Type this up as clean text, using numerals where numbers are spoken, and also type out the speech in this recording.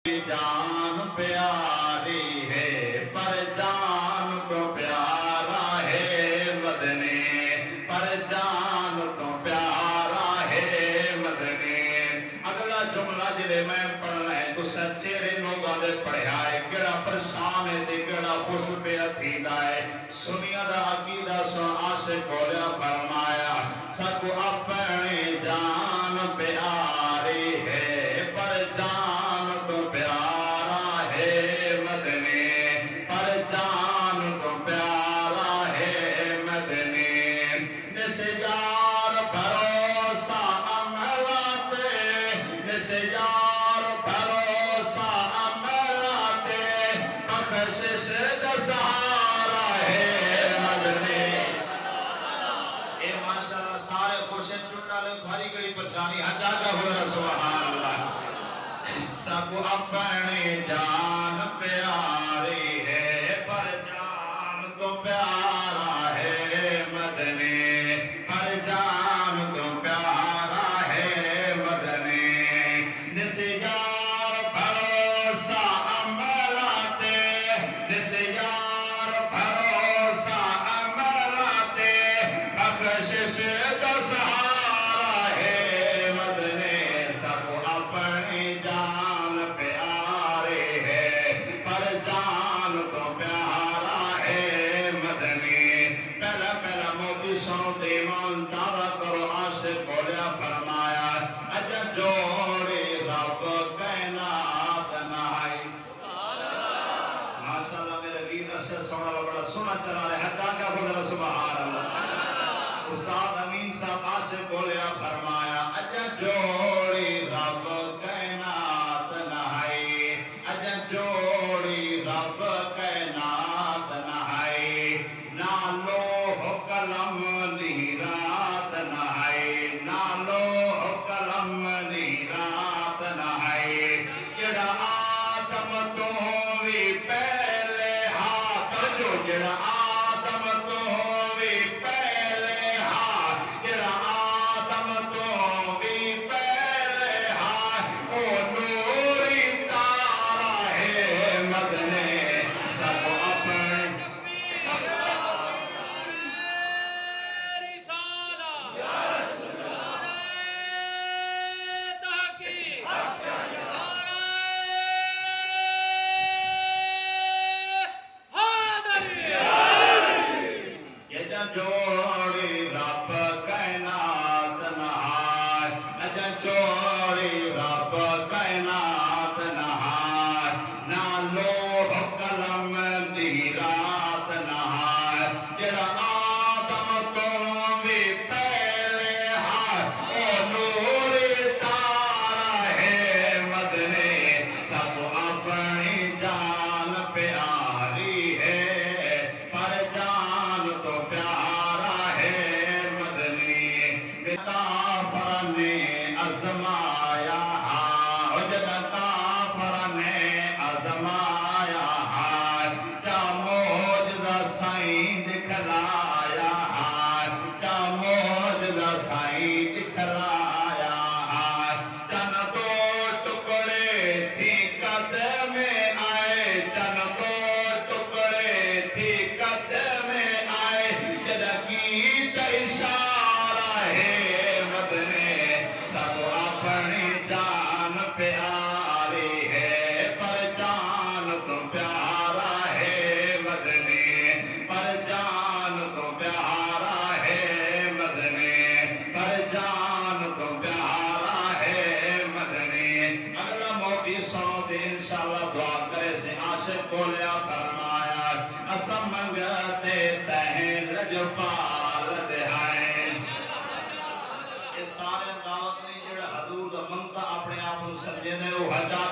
جان پیاری ہے پر جان تو پیارا ہے مدنی، پر جان تو پیارا ہے مدنی۔ اگلا جملہ جلے میں پڑھنا ہے تو سچے لوگاں دے پڑھیا ہے، کیڑا پریشان ہے تے کیڑا خوش پیا تھیندا ہے۔ سنیا دا عقیدہ سو عاشق بولیا فرمایا سکو اپنے جان پیاری ہے پر جان تو پیارا ہے مدنی، پر جان تو پیارا ہے مدنی۔ نسیار بھروسہ عملاتے، نسیار بھروسہ عملاتے، بخشش دا سہارا ہے مدنی۔ اے ماشاءاللہ سارے خوش ہیں، چنڈا لے بھاری گڑی پرشانی حجا کا ہوئے سبحان اللہ۔ سب اپنے جان پیاری ہے پر جان تو پیارا ہے مدنی، پر جان تو پیارا ہے مدنی۔ نسیار بھروسہ عملاتے، نسیار بھروسہ عملاتے، بخشش دا سہارا ہے مدنی۔ سب اپنی جان پیارے ہے پر جان تو پیارا ہے مدنی۔ پہلا پہلا موتی سنو دیوان دارا کرو عاشق بولیا فرمایا اجا جوڑی رب کائنات نہائی۔ ماشاءاللہ میرے ویر اشر سونا بڑا سونا چلا رہے حجا کا خدا سبحان اللہ۔ استاد امین صاحب عاشق بولیا فرمایا اجا جوڑی رب کائنات نہائی، اجا جوڑی رب کائنات نہائی، نہ لوح قلم نیرات نہائی، نہ لوح قلم نیرات نہائی۔ جڑا آدم تو بھی پہلے ہاتھ جو جڑا آدم تو بھی پہلے ہاتھ، جڑا آدم تو بھی پہلے ہاتھ، او نوری تارا ہے مدنی۔ سب اپنے اجا جوڑی رب کائنات نہائی، اجا جوڑی رب کائنات نہائی، نہ لوح قلم نیرات نہائی۔ جڑا آدم تو بھی پہلے ہاتھ، او نوری تارا ہے مدنی۔ سب اپنی جان پیاری ہے پر جان تو پیارا ہے مدنی۔ کافر نے آزمایا ہے، جب کافر نے آزمایا ہے، جا معجزہ سائیں دکھلایا ہے، جا معجزہ سائیں دکھلایا ہے۔ چند دو ٹکڑے تھی قد میں آئے، چند دو ٹکڑے تھی قد میں آئے، جدا کی اشارہ ہے مدنی۔ سب اپنی جان پیاری ہے پر جان تو پیارا ہے مدنی، پر جان تو پیارا ہے مدنی، پر جان تو پیارا ہے مدنی۔ اگلا موتی سنو دے انشاءاللہ دعا کرے سے عاشق بولیا فرمایا اسم منگتے تہیں لجپال دہائیں۔ یہ سارے دعوت نہیں جڑا حضور دا منتا اپنے آپ کو سمجھے نے وہ حجا